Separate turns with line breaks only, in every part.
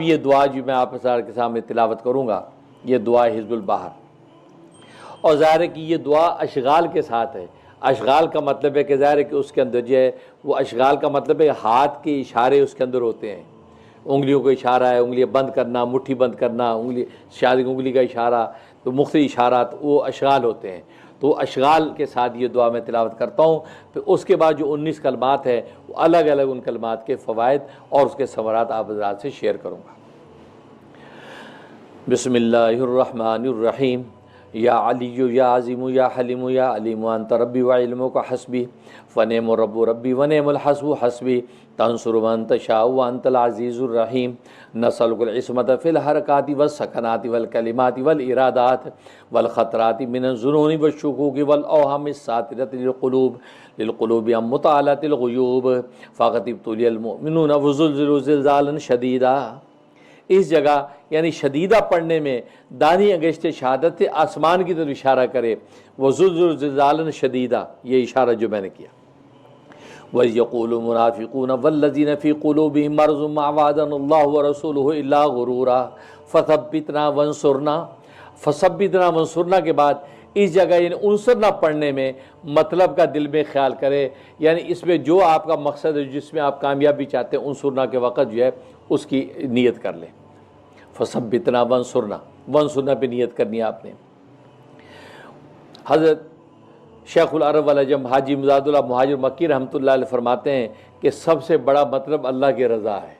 یہ دعا جو میں آپ کے سامنے تلاوت کروں گا یہ دعا حزب البحر، اور ظاہر ہے کہ یہ دعا اشغال کے ساتھ ہے۔ اشغال کا مطلب ہے کہ ظاہر ہے کہ اس کے اندر جو ہے وہ اشغال کا مطلب ہے ہاتھ کے اشارے اس کے اندر ہوتے ہیں، انگلیوں کا اشارہ ہے، انگلیاں بند کرنا، مٹھی بند کرنا، انگلی کا اشارہ، تو مختلف اشارات وہ اشغال ہوتے ہیں۔ تو اشغال کے ساتھ یہ دعا میں تلاوت کرتا ہوں، پھر اس کے بعد جو 19 کلمات ہیں وہ الگ الگ ان کلمات کے فوائد اور اس کے ثمرات آپ حضرات سے شیئر کروں گا۔ بسم اللہ الرحمن الرحیم۔ یا علی یا عظیم یا حلیم یا علیم انت ربی وعلمک حسبی فنعم الرب ربی ونعم الحسب حسبی تنصر من تشاء وانت العزیز الرحیم نسألک العصمت فی الحرکات والسکنات والکلمات والارادات والخطرات من الظنون والشکوک والاوہام الساطرۃ للقلوب عن مطالعۃ الغیوب فقد ابتلی المؤمنون وزلزلوا زلزالا شدیدا۔ اس جگہ یعنی شدیدہ پڑھنے میں دانی انگشت شہادت سے آسمان کی طرف اشارہ کرے، وزلزلوا زلزالا شدیدا، یہ اشارہ جو میں نے کیا۔ وَإِذْ يَقُولُ الْمُنَافِقُونَ وَالَّذِينَ فِي قُلُوبِهِم مَّرَضٌ مَّا وَعَدَنَا اللَّهُ وَرَسُولُهُ إِلَّا غُرُورًا فَثَبِّتْنَا وَانصُرْنَا کے بعد اس جگہ یعنی انصرنا پڑھنے میں مطلب کا دل میں خیال کرے، یعنی اس میں جو آپ کا مقصد ہے جس میں آپ کامیابی چاہتے ہیں انصرنا کے وقت جو ہے اس کی نیت کر لیں۔ فثبتنا وانصرنا پہ نیت کرنی ہے آپ نے۔ حضرت شیخ العرب والعجم حاجی مزاد اللہ مہاجر مکی رحمۃ اللہ علیہ فرماتے ہیں کہ سب سے بڑا مطلب اللہ کی رضا ہے،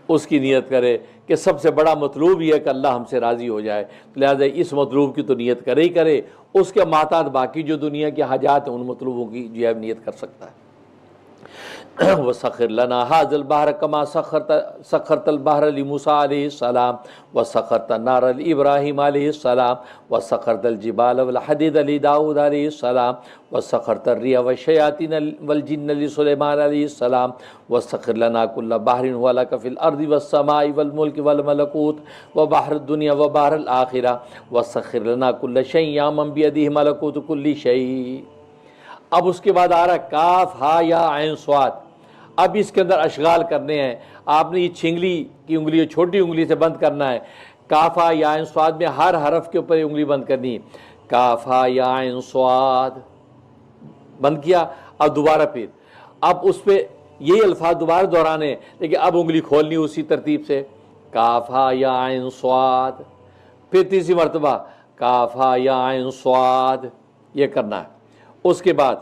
اس کی نیت کرے کہ سب سے بڑا مطلوب یہ ہے کہ اللہ ہم سے راضی ہو جائے، لہذا اس مطلوب کی تو نیت کرے ہی کرے، اس کے محتاط باقی جو دنیا کی حاجات ہیں ان مطلوبوں کی جو ہے نیت کر سکتا ہے۔ وَسَخِّرْ لَنَا هَٰذَا الْبَحْرَ كَمَا سَخَّرْتَ الْبَحْرَ لِمُوسَىٰ عَلَيْهِ السَّلَامُ وَسَخَّرْتَ النَّارَ لِإِبْرَاهِيمَ عَلَيْهِ السَّلَامُ وَسَخَّرْتَ الْجِبَالَ وَالْحَدِيدَ لِدَاوُودَ عَلَيْهِ السَّلَامُ وَسَخَّرْتَ الرِّيحَ وَالشَّيَاطِينَ وَالْجِنَّ لِسُلَيْمَانَ عَلَيْهِ السَّلَامُ وَسَخِّرْ لَنَا كُلَّ بَحْرٍ هُوَ لَكَ فِي الْأَرْضِ وَالسَّمَاءِ وَالْمُلْكِ وَالْمَلَكُوتِ وَبَحْرِ الدُّنْيَا وَبَحْرِ الْآخِرَةِ وَسَخِّرْ لَنَا كُلَّ شَيْءٍ يَا مَن بِيَدِهِ مَلَكُوتُ كُلِّ شَيْءٍ۔ اب اس کے بعد آ رہا کاف ہا یا عین صاد، اب اس کے اندر اشغال کرنے ہیں۔ آپ نے یہ چھنگلی کی انگلی چھوٹی انگلی سے بند کرنا ہے، کافا یا عین صاد میں ہر حرف کے اوپر انگلی بند کرنی ہے، کافا یا عین صاد بند کیا، اب دوبارہ پھر اب اس پہ یہی الفاظ دوبارہ دہرانے لیکن اب انگلی کھولنی اسی ترتیب سے، کافا یا عین صاد، پھر تیسری مرتبہ کافا یا عین صاد، یہ کرنا ہے۔ اس کے بعد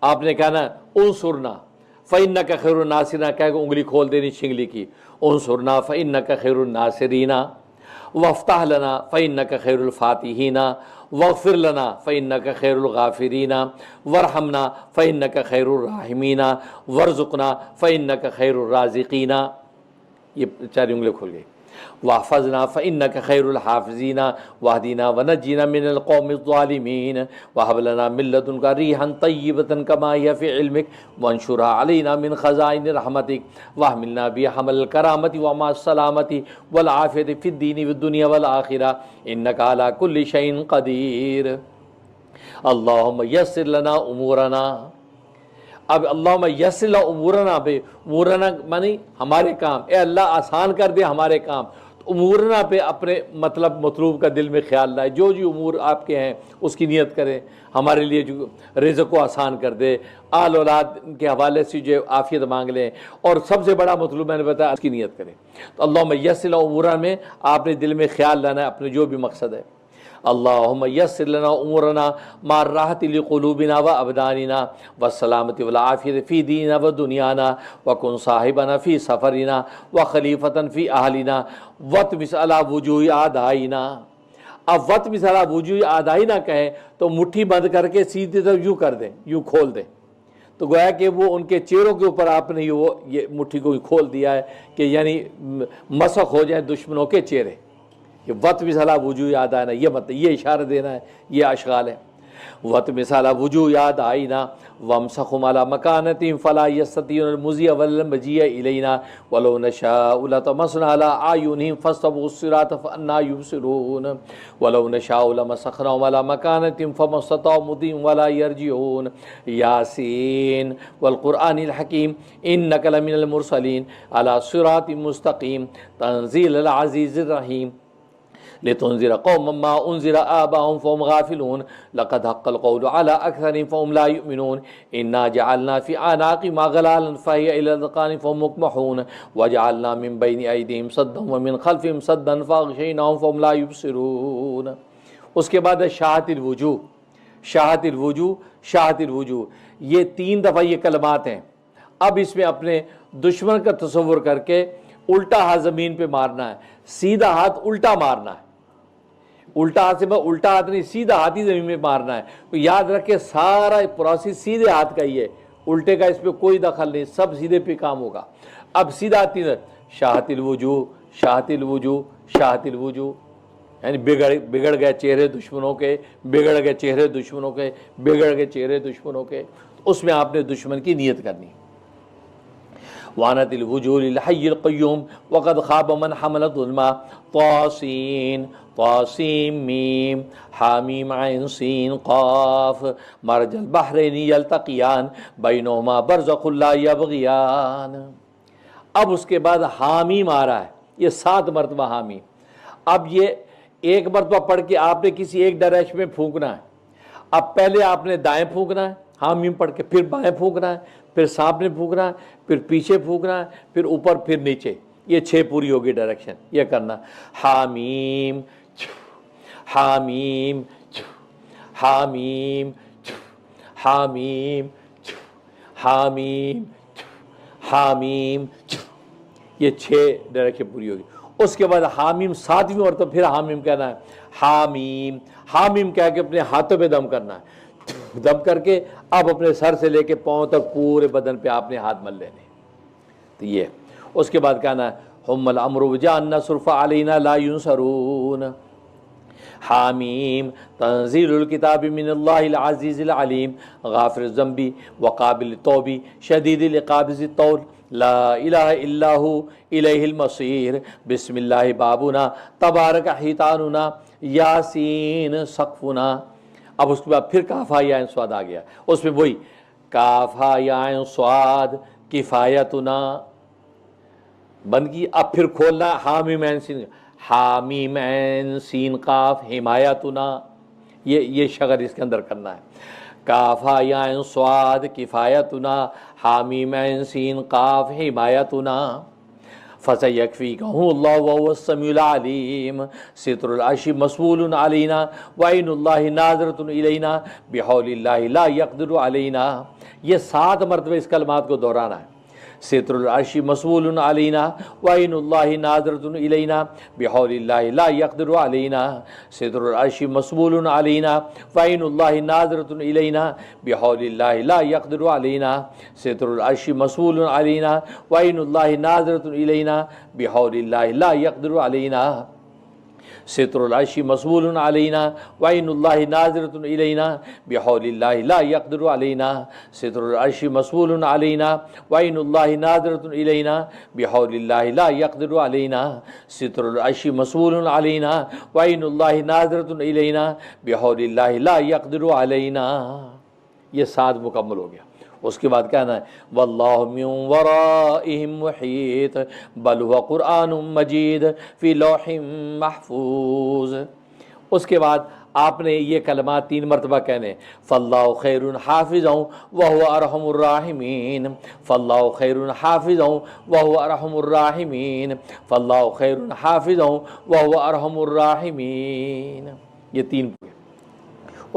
آپ نے کہنا انصرنا فإنک خیر الناصرین، کہہ کہ انگلی کھول دینی چھنگلی کی، انصرنا فإنک خیر الناصرین، وافتح لنا فإنک خیر الفاتحین، واغفر لنا فإنک خیر الغافرین، وارحمنا فإنک خیر الراحمین، وارزقنا فإنک خیر الرازقین، یہ چاری انگلی کھول گئی۔ واحفظنا فإنک خیر الحافظین، واہدنا ونجنا من القوم الظالمین، وہب لنا من لدنک ریحا طیبۃ کما ہی فی علمک، وانشرها علینا من خزائن رحمتک، واحملنا بحمل الکرامۃ ومع السلامۃ والعافیۃ فی الدین والدنیا والآخرہ، انک علی کل شیء قدیر۔ اللہم یسر لنا امورنا، اب اللہم یسر لنا امورنا پہ، امورنا معنی ہمارے کام، اے اللہ آسان کر دے ہمارے کام، تو امورنا پہ اپنے مطلوب کا دل میں خیال لائے، جو امور آپ کے ہیں اس کی نیت کریں، ہمارے لیے جو رزق کو آسان کر دے، آل اولاد کے حوالے سے جو عافیت مانگ لیں، اور سب سے بڑا مطلوب میں نے بتایا اس کی نیت کریں۔ تو اللہم یسر لنا امورنا میں آپ نے دل میں خیال لانا ہے اپنے جو بھی مقصد ہے۔ اللہم یسر لنا امورنا مع الراحۃ لقلوبنا وابداننا والسلامۃ والعافیۃ فی دیننا ودنیانا، وکن صاحبنا فی سفرنا وخلیفۃ فی اہلنا، واطمس علی وجوہ اعدائنا۔ اب واطمس علی وجوہ اعدائنا کہیں تو مٹھی بند کر کے سیدھی طرف یوں کر دیں، یوں کھول دیں، تو گویا کہ وہ ان کے چہروں کے اوپر آپ نے یہ مٹھی کو کھول دیا ہے کہ یعنی مسخ ہو جائیں دشمنوں کے چہرے، کہ وطمس علی وجوہ اعدائنا، یہ مطلب یہ اشارہ دینا ہے، یہ اشغال ہے۔ وَتْمِسَ عَلَى وُجُوهِ أَعْدَائِنَا وَامْسَخْهُمْ عَلَى مَكَانَتِهِمْ فَلَا يَسْتَطِيعُونَ الْمُضِيَ وَلَا الْمَجِيَ إِلَيْنَا وَلَوْ نَشَاءُ لَطَمَسْنَا عَلَى أَعْيُنِهِمْ فَاسْتَبَقُوا الصِّرَاطَ فَأَنَّىٰ يُبْصِرُونَ وَلَوْ نَشَاءُ لَمَسَخْنَاهُمْ عَلَى مَكَانَتِهِمْ فَمَا اسْتَطَاعُوا مُضِيًّا وَلَا يَرْجِعُونَ ياسين والقرآن الحكيم إنك لمن المرسلين على صراط مستقيم تنزيل العزيز الرحيم لتنذر قوما ما أنذر آباؤهم فهم غافلون لقد حق القول على أكثرهم فهم لا يؤمنون إنا جعلنا في أعناقهم أغلالا فهي إلى الأذقان فهم مقمحون وجعلنا من بين أيديهم سدا ومن خلفهم سدا فأغشيناهم فهم لا يبصرون. اس کے بعد شاہت الوجوہ، شاہت الوجوہ، شاہت الوجوہ، یہ 3 دفعہ یہ کلمات ہیں. اب اس میں اپنے دشمن کا تصور کر کے الٹا ہاتھ زمین پہ مارنا ہے، سیدھا ہاتھ الٹا مارنا ہے. الٹا ہاتھ سے الٹا ہاتھ نہیں، سیدھا ہاتھ ہی زمین میں مارنا ہے. تو یاد رکھے سارا پروسیس سیدھے ہاتھ کا ہی ہے، الٹے کا اس پہ کوئی دخل نہیں، سب سیدھے پہ کام ہوگا. اب سیدھا ہاتھ شاہت الوجوہ، شاہت الوجوہ، شاہت الوجوہ، یعنی بگڑ گئے چہرے دشمنوں کے، بگڑ گئے چہرے دشمنوں کے، بگڑ گئے چہرے دشمنوں کے. اس میں آپ نے دشمن کی نیت کرنی. وعنت الوجوہ للحی القیوم وقد خاب من حمل ظلما طاسین طاسیم میم حامیم عین سین قاف مرج البحرین یلتقیان بینہما برزخ لا یبغیان. اب اس کے بعد حامیم آ رہا ہے، یہ 7 مرتبہ حامیم. اب یہ ایک مرتبہ پڑھ کے آپ نے کسی ایک ڈائریکشن میں پھونکنا ہے. اب پہلے آپ نے دائیں پھونکنا ہے حامیم پڑھ کے، پھر بائیں پھونکنا ہے، پھر سامنے پھونکنا ہے، پھر پیچھے پھونکنا ہے، پھر اوپر، پھر نیچے. یہ 6 پوری ہوگی ڈائریکشن. یہ کرنا حامیم حامیم حامیم حامیم حامیم حامیم. یہ 6 ڈائریکشن پوری ہوگی. اس کے بعد حامیم 7ویں مرتبہ پھر حامیم کہنا ہے. حامیم حامیم کہہ کے اپنے ہاتھوں پہ دم کرنا ہے. دم کر کے اب اپنے سر سے لے کے پاؤں تک پورے بدن پہ آپ نے ہاتھ مل لینے. تو یہ اس کے بعد کہنا ہے ہم الامر وجاء النصر فعلینا لا ينصرون. حامیم تنزیل الکتاب من اللہ العزیز العلیم غافر الذنب وقابل التوب شدید العقاب ذی الطول لا الہ الا ہو الیہ المصیر بسم اللہ بابنا تبارک حیطاننا یاسین سقفنا. اب اس کے بعد پھر کاف ہا یا عین صاد آ گیا. اس میں وہی کاف ہا یا عین صاد کفایتنا بند کی. اب پھر کھولنا حامیم عین سین، حامیم عین سین قاف حمایتنا. یہ شغل اس کے اندر کرنا ہے. کاف ہا یا عین صاد کفایتنا حامیم عین سین قاف حمایتنا. فَسَيَكْفِيكَهُ اللَّهُ وَهُوَ السَّمِيعُ الْعَلِيمُ سِتْرُ الْعَرْشِ مَسْئُولٌ عَلَيْنَا وَعَيْنُ اللَّهِ نَاظِرَةٌ إِلَيْنَا بِحَوْلِ اللَّهِ لَا يَقْدِرُ عَلَيْنَا. یہ 7 مرتبہ اس کلمات کو دہرانا ہے. ستر العرش مسئول علینا وعین اللہ ناظرۃ الینا بحول اللہ لا یقدر علینا. ستر العرش مسئول علینا وعین اللہ ناظرۃ الینا بحول اللہ لا یقدر علینا. ستر العرش مسئول علینا وعین اللہ ناظرۃ الینا بحول اللہ لا یقدر علینا. ستر العرش مسئول علینا وعین اللہ ناظرۃ الینا بحول اللہ لا یقدر علینا. ستر العرش مسئول علینا وعین اللہ ناظرۃ الینا بحول اللہ لا یقدر علینا. ستر العرش مسئول علینا وعین اللہ ناظرۃ الینا بحول اللہ لا یقدر علینا. یہ 7 مکمل ہو گیا. اس کے بعد کہنا ہے واللہ من ورائہم محیط بل هو قرآن مجید فی لوح محفوظ. اس کے بعد آپ نے یہ کلمات 3 مرتبہ کہنے فاللہ خیر حافظا وهو ارحم الراحمین. فاللہ خیر حافظا وهو ارحم الراحمین. فاللہ خیر حافظا وهو ارحم الراحمین. یہ 3.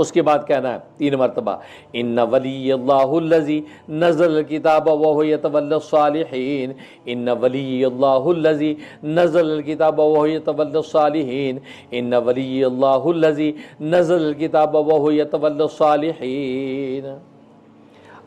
اس کے بعد کہنا ہے 3 مرتبہ ان ولی اللہ الذی نزل الکتاب وهو یتولی الصالحین. ان ولی اللہ الذی نزل الکتاب وهو یتولی الصالحین. ان ولی اللہ الذی نزل الکتاب وهو یتولی الصالحین.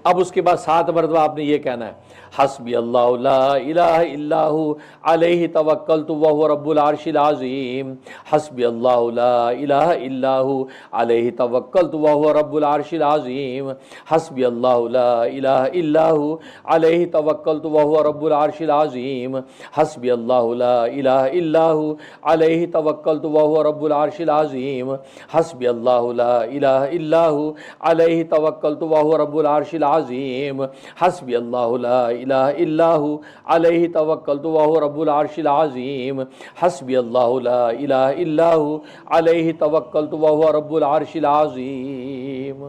اب اس کے بعد 7 مرتبہ آپ نے یہ کہنا ہے حسبی اللہ لا الہ الا ہو علیہ توکلت وہو رب العرش العظیم، حسبی اللہ لا الہ الا ہو علیہ توکلت وہو رب العرش العظیم، حسبی اللہ لا الہ الا ہو علیہ توکلت وہو رب العرش العظیم، حسبی اللہ لا الہ الا ہو علیہ توکلت وہو رب العرش العظیم، حسبی اللہ لا الہ الا ہو علیہ توکلت وہو رب العرش العظیم، حسبی اللہ لا الہ الا ہو علیہ توکلت وہو رب العرش العظیم، حسبی اللہ لا الہ الا ہو علیہ توکلت وہو رب العرش العظیم۔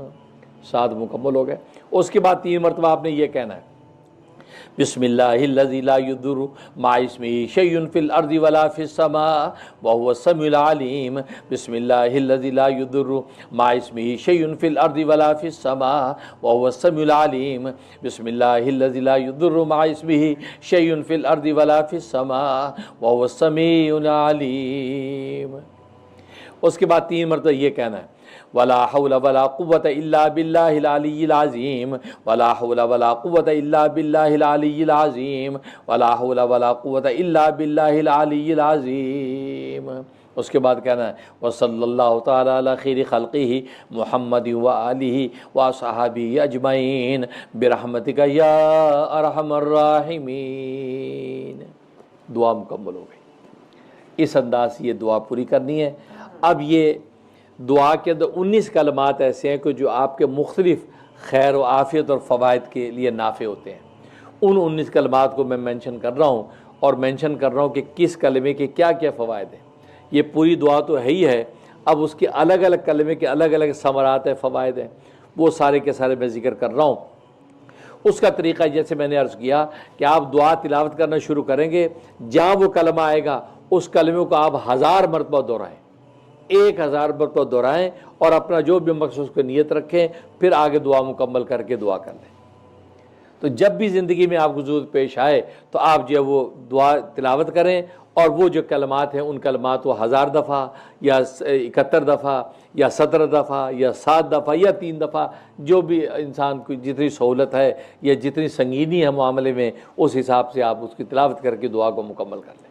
7 مکمل ہو گئے۔ اس کے بعد 3 مرتبہ آپ نے یہ کہنا ہے بسم اللہ الذی لا یضر مع اسمہ شیء فی الارض ولا فی السماء وهو السمیع العلیم، بسم اللہ الذی لا یضر مع اسمہ شیء فی الارض ولا فی السماء وهو السمیع العلیم، بسم اللہ الذی لا یضر مع اسمہ شیء فی الارض ولا فی السماء وهو السمیع العلیم۔ اس کے بعد 3 مرتبہ یہ کہنا ہے ولا حول ولا قوة الا باللہ العلی العظیم، ولا حول ولا قوة الا باللہ العلی العظیم، ولا حول ولا قوة الا باللہ العلی العظیم۔ اس کے بعد کہنا ہے وصلی اللہ تعالی علی خیر خلقہ محمد وآلہ وصحبہ اجمعین برحمتک یا ارحم الراحمین۔ دعا مکمل ہو گئی۔ اس انداز سے یہ دعا پوری کرنی ہے۔ اب یہ دعا کے اندر 19 کلمات ایسے ہیں کہ جو آپ کے مختلف خیر و عافیت اور فوائد کے لیے نافع ہوتے ہیں۔ ان 19 کلمات کو میں مینشن کر رہا ہوں، اور مینشن کر رہا ہوں کہ کس کلمے کے کیا کیا فوائد ہیں۔ یہ پوری دعا تو ہے ہی ہے، اب اس کے الگ الگ کلمے کے الگ الگ ثمرات ہیں، فوائد ہیں، وہ سارے کے سارے میں ذکر کر رہا ہوں۔ اس کا طریقہ جیسے میں نے عرض کیا کہ آپ دعا تلاوت کرنا شروع کریں گے، جہاں وہ کلمہ آئے گا اس کلمے کو آپ 1000 مرتبہ دہرائیں، 1000 مرتبہ دہرائیں، اور اپنا جو بھی مقصد اس کو نیت رکھیں، پھر آگے دعا مکمل کر کے دعا کر لیں۔ تو جب بھی زندگی میں آپ کو ضرورت پیش آئے تو آپ جو ہے وہ دعا تلاوت کریں، اور وہ جو کلمات ہیں ان کلمات کو 1000 دفعہ یا 71 دفعہ یا 17 دفعہ یا 7 دفعہ یا 3 دفعہ، جو بھی انسان کو جتنی سہولت ہے یا جتنی سنگینی ہے معاملے میں، اس حساب سے آپ اس کی تلاوت کر کے دعا کو مکمل کر لیں۔